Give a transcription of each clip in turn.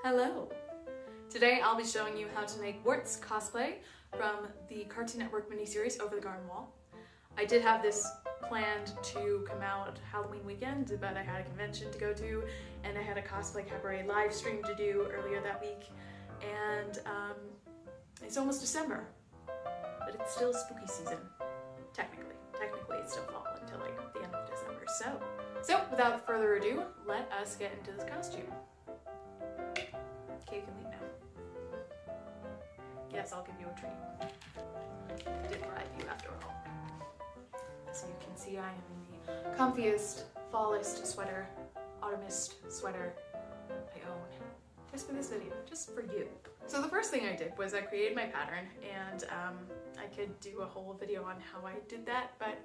Hello! Today I'll be showing you how to make Wirt's Cosplay from the Cartoon Network miniseries Over the Garden Wall. I did have this planned to come out Halloween weekend, but I had a convention to go to and I had a cosplay cabaret live stream to do earlier that week, and it's almost December, but it's still spooky season. Technically it's still fall until like the end of December. So without further ado, let us get into this costume. Okay, you can leave now. Yes, I'll give you a treat. I did bribe you after all. As you can see, I am in the comfiest, fallest sweater, autumnist sweater I own. Just for this video, just for you. So the first thing I did was I created my pattern, and I could do a whole video on how I did that, but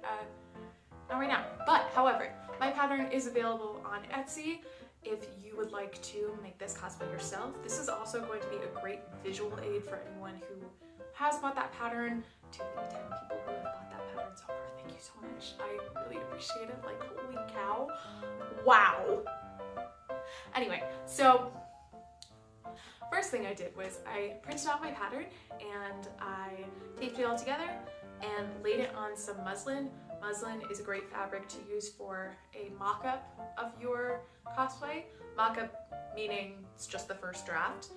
not right now. But however, my pattern is available on Etsy if you would like to make this cosplay yourself. This is also going to be a great visual aid for anyone who has bought that pattern. To the 10 people who have bought that pattern so far, thank you so much. I really appreciate it. Like, holy cow. Wow. Anyway, so first thing I did was I printed out my pattern and I taped it all together and laid it on some muslin. Muslin is a great fabric to use for a mock-up of your cosplay. Mock-up meaning it's just the first draft.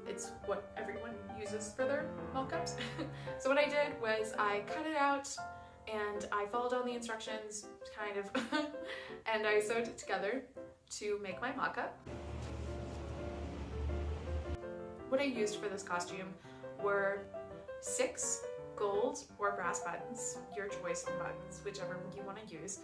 It's what everyone uses for their mock-ups. So what I did was I cut it out and I followed all the instructions, kind of, and I sewed it together to make my mock-up. What I used for this costume were 6 gold or brass buttons, your choice on buttons, whichever you want to use,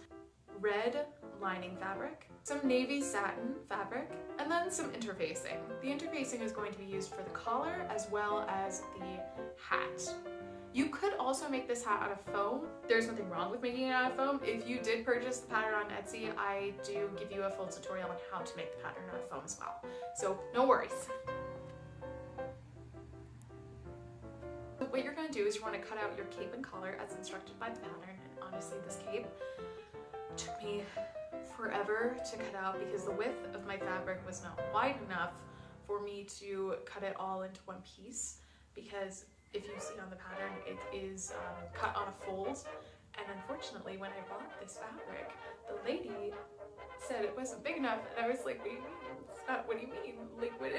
red lining fabric, some navy satin fabric, and then some interfacing. The interfacing is going to be used for the collar as well as the hat. You could also make this hat out of foam. There's nothing wrong with making it out of foam. If you did purchase the pattern on Etsy, I do give you a full tutorial on how to make the pattern out of foam as well. So no worries. What you're going to do is you want to cut out your cape and collar as instructed by the pattern. And honestly, this cape took me forever to cut out because the width of my fabric was not wide enough for me to cut it all into one piece, because if you see on the pattern, it is cut on a fold. And unfortunately, when I bought this fabric, the lady said it wasn't big enough, and I was like, what do you mean? It's not, what do you mean? Like, what?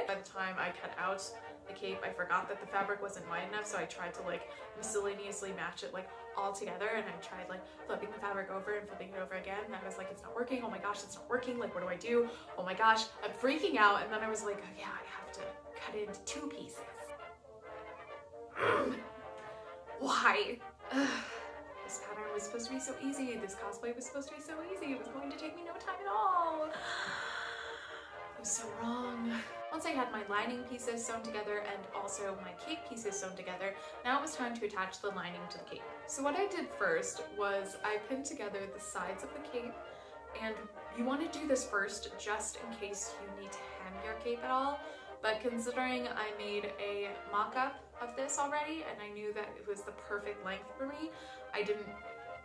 By the time I cut out the cape, I forgot that the fabric wasn't wide enough, so I tried to like miscellaneously match it like all together, and I tried like flipping the fabric over and flipping it over again, and I was like, it's not working. Oh my gosh, it's not working. Like, what do I do? Oh my gosh, I'm freaking out. And then I was like, oh, yeah, I have to cut it into 2 pieces. Why? This pattern was supposed to be so easy. This cosplay was supposed to be so easy. It was going to take me no time at all. I was so wrong. Once I had my lining pieces sewn together and also my cape pieces sewn together, now it was time to attach the lining to the cape. So what I did first was I pinned together the sides of the cape, and you want to do this first just in case you need to hem your cape at all. But considering I made a mock-up of this already and I knew that it was the perfect length for me, I didn't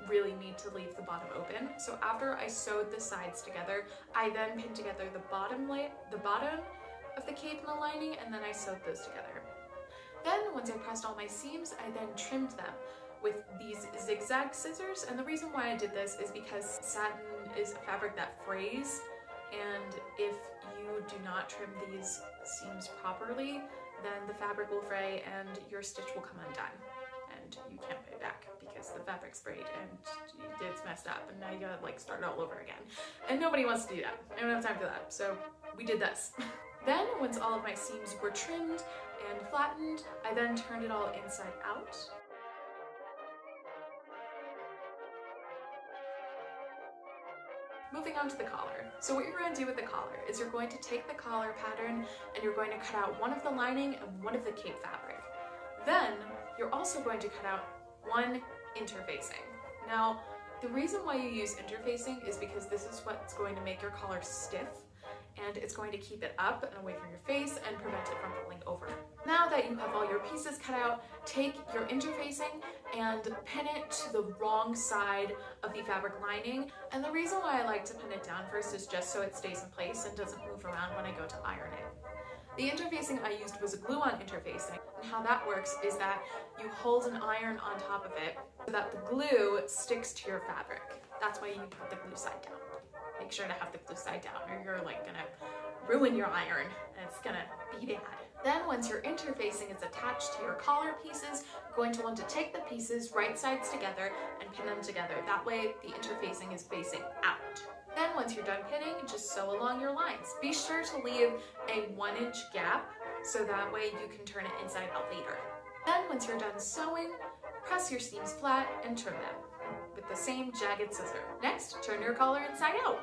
really need to leave the bottom open. So after I sewed the sides together, I then pinned together the bottom of the cape and the lining, and then I sewed those together. Then once I pressed all my seams, I then trimmed them with these zigzag scissors. And the reason why I did this is because satin is a fabric that frays, and if you do not trim these seams properly, then the fabric will fray and your stitch will come undone, and you can't put it back because the fabric's frayed and it's messed up, and now you gotta like start all over again. And nobody wants to do that. I don't have time for that. So we did this. Then once all of my seams were trimmed and flattened, I then turned it all inside out. Moving on to the collar. So what you're going to do with the collar is you're going to take the collar pattern and you're going to cut out one of the lining and one of the cape fabric. Then you're also going to cut out one interfacing. Now, the reason why you use interfacing is because this is what's going to make your collar stiff, and it's going to keep it up and away from your face and prevent it from falling over. Now that you have all your pieces cut out, take your interfacing and pin it to the wrong side of the fabric lining. And the reason why I like to pin it down first is just so it stays in place and doesn't move around when I go to iron it. The interfacing I used was a glue-on interfacing, and how that works is that you hold an iron on top of it so that the glue sticks to your fabric. That's why you put the glue side down. Make sure to have the glue side down or you're like gonna ruin your iron and it's gonna be bad. Then once your interfacing is attached to your collar pieces, you're going to want to take the pieces right sides together and pin them together. That way the interfacing is facing out. Then once you're done pinning, just sew along your lines. Be sure to leave a 1-inch gap so that way you can turn it inside out later. Then once you're done sewing, press your seams flat and trim them with the same jagged scissor. Next, turn your collar inside out.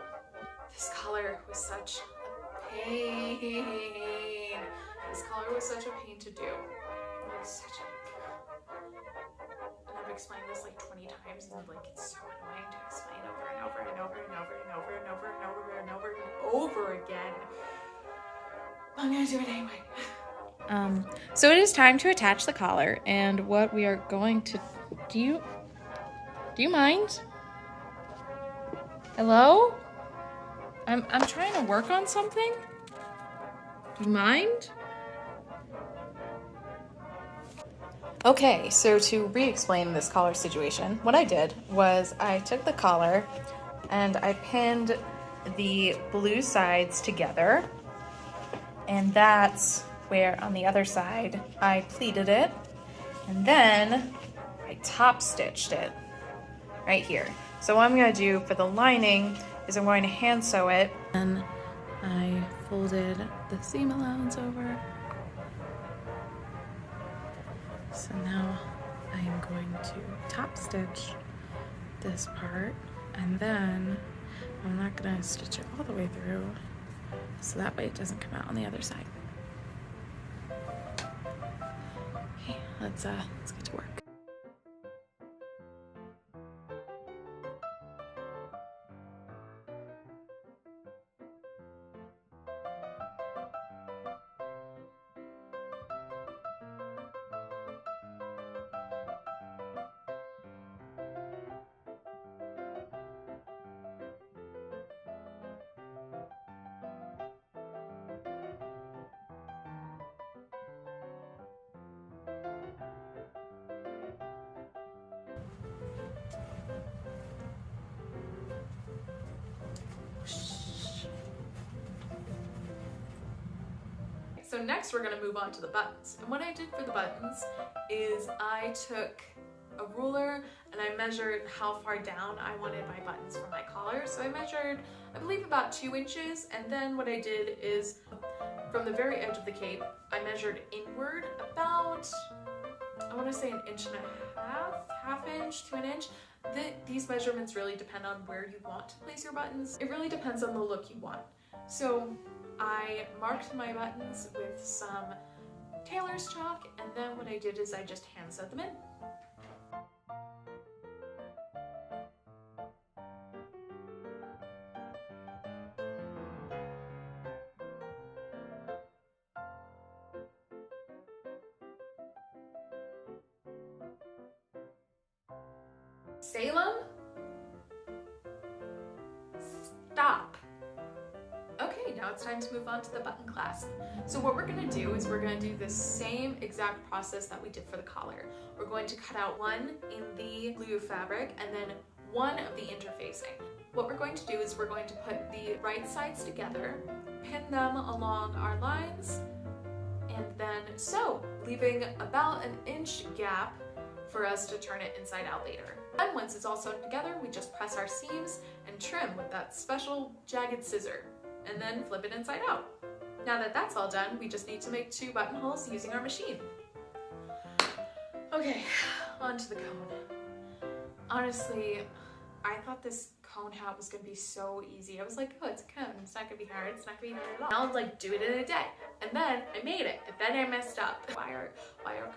This collar was such a pain. This collar was such a pain to do. Like such a... And I've explained this like 20 times and like it's so annoying to explain over and over and over and over and over and over and over and over and over again. I'm gonna do it anyway. So it is time to attach the collar, and what we are going to do you mind? Hello? I'm trying to work on something. Do you mind? Okay, so to re-explain this collar situation, what I did was I took the collar and I pinned the blue sides together, and that's where on the other side I pleated it, and then I top stitched it right here. So what I'm going to do for the lining is I'm going to hand sew it, and I folded the seam allowance over. So now I am going to top stitch this part, and then I'm not going to stitch it all the way through so that way it doesn't come out on the other side. Okay, let's get to work. So next we're gonna move on to the buttons. And what I did for the buttons is I took a ruler and I measured how far down I wanted my buttons for my collar. So I measured, I believe about 2 inches. And then what I did is from the very edge of the cape, I measured inward about, I wanna say 1.5 inches, half inch to 1 inch. These measurements really depend on where you want to place your buttons. It really depends on the look you want. So I marked my buttons with some tailor's chalk, and then what I did is I just hand sewed them in. Salem? Stop. Okay, now it's time to move on to the button clasp. So what we're gonna do is we're gonna do the same exact process that we did for the collar. We're going to cut out one in the blue fabric and then one of the interfacing. What we're going to do is we're going to put the right sides together, pin them along our lines, and then sew, leaving about 1 inch gap for us to turn it inside out later. And once it's all sewn together, we just press our seams and trim with that special jagged scissor, and then flip it inside out. Now that that's all done, we just need to make 2 buttonholes using our machine. Okay, onto the cone. Honestly, I thought this cone hat was gonna be so easy. I was like, oh, it's a cone, it's not gonna be hard, it's not gonna be hard at all. I'll like do it in a day. And then I made it, and then I messed up. Why are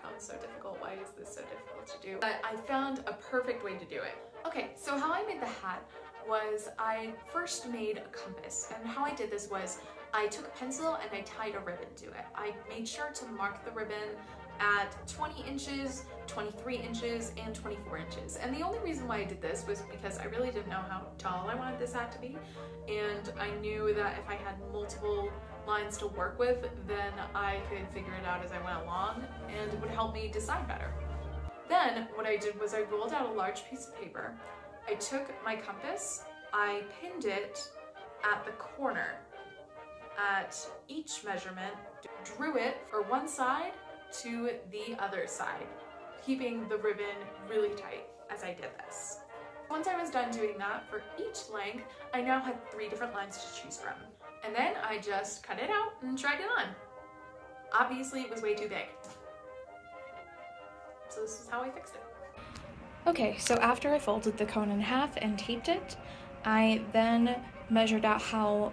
cones so difficult? Why is this so difficult to do? But I found a perfect way to do it. Okay, so how I made the hat was I first made a compass, and how I did this was I took a pencil and I tied a ribbon to it. I made sure to mark the ribbon at 20 inches, 23 inches, and 24 inches. And the only reason why I did this was because I really didn't know how tall I wanted this hat to be. And I knew that if I had multiple lines to work with, then I could figure it out as I went along, and it would help me decide better. Then what I did was I rolled out a large piece of paper. I took my compass, I pinned it at the corner at each measurement, drew it for one side to the other side, keeping the ribbon really tight as I did this. Once I was done doing that for each length, I now had 3 different lines to choose from. And then I just cut it out and tried it on. Obviously it was way too big. So this is how I fixed it. Okay, so after I folded the cone in half and taped it, I then measured out how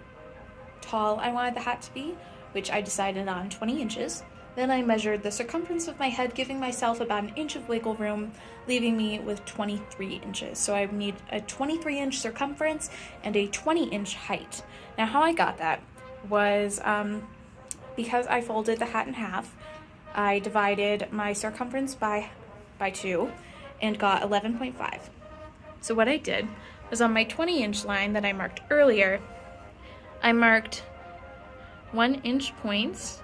tall I wanted the hat to be, which I decided on 20 inches. Then I measured the circumference of my head, giving myself about an inch of wiggle room, leaving me with 23 inches. So I need a 23-inch circumference and a 20-inch height. Now how I got that was because I folded the hat in half, I divided my circumference by 2 and got 11.5. So what I did was on my 20-inch line that I marked earlier, I marked 1-inch points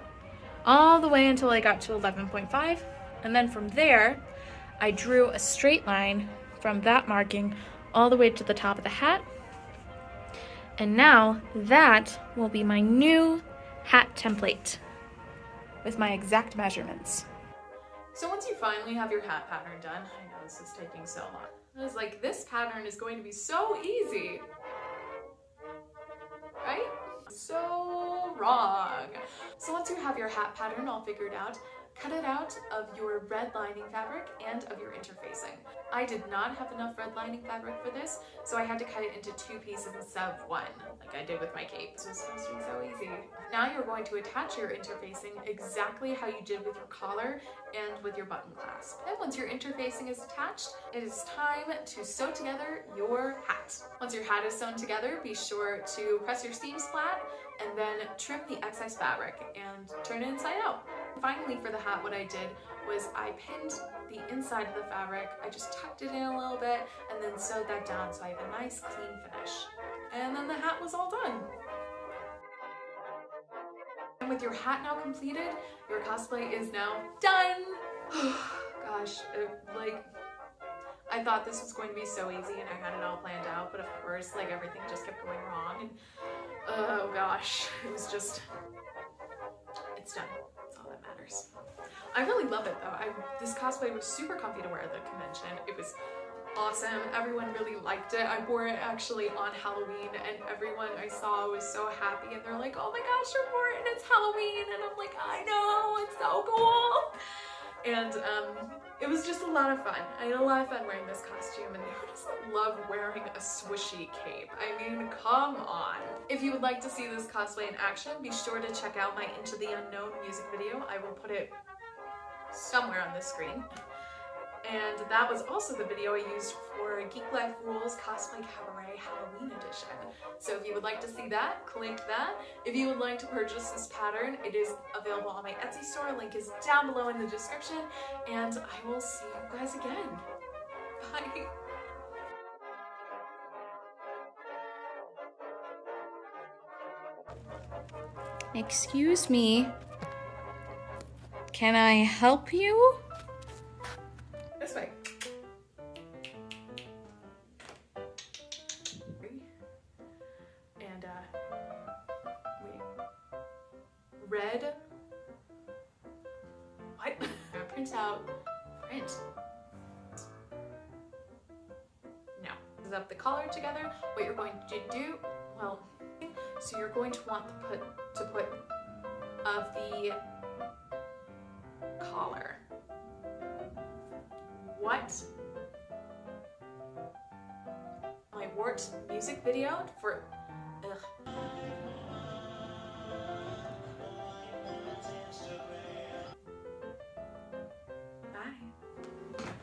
all the way until I got to 11.5, and then from there I drew a straight line from that marking all the way to the top of the hat, and now that will be my new hat template with my exact measurements. So once you finally have your hat pattern done, I know this is taking so long. I was like, this pattern is going to be so easy, right? So wrong. So once you have your hat pattern all figured out, cut it out of your red lining fabric and of your interfacing. I did not have enough red lining fabric for this, so I had to cut it into 2 pieces instead of 1, like I did with my cape. This was supposed to be so easy. Now you're going to attach your interfacing exactly how you did with your collar and with your button clasp. And once your interfacing is attached, it is time to sew together your hat. Once your hat is sewn together, be sure to press your seams flat and then trim the excess fabric and turn it inside out. Finally, for the hat, what I did was I pinned the inside of the fabric. I just tucked it in a little bit and then sewed that down so I have a nice clean finish. And then the hat was all done. And with your hat now completed, your cosplay is now done. Gosh, I thought this was going to be so easy and I had it all planned out, but of course, like, everything just kept going wrong. And oh gosh, it was just, it's done. That's all that matters. I really love it though. This cosplay was super comfy to wear at the convention. It was awesome. Everyone really liked it. I wore it actually on Halloween and everyone I saw was so happy and they're like, oh my gosh, you wore it and it's Halloween. And I'm like, I know, it's so cool. And it was just a lot of fun. I had a lot of fun wearing this costume, and who doesn't love wearing a swishy cape? I mean, come on. If you would like to see this cosplay in action, be sure to check out my Into the Unknown music video. I will put it somewhere on this screen. And that was also the video I used for Geek Life Rules Cosplay Cabaret Halloween Edition. So if you would like to see that, click that. If you would like to purchase this pattern, it is available on my Etsy store. Link is down below in the description. And I will see you guys again. Bye. Excuse me. Can I help you? This way. And wait. Red. What? Print out. Print. No. Up the collar together. What you're going to do, well, so you're going to want to put of the collar. What? My Wirt music video for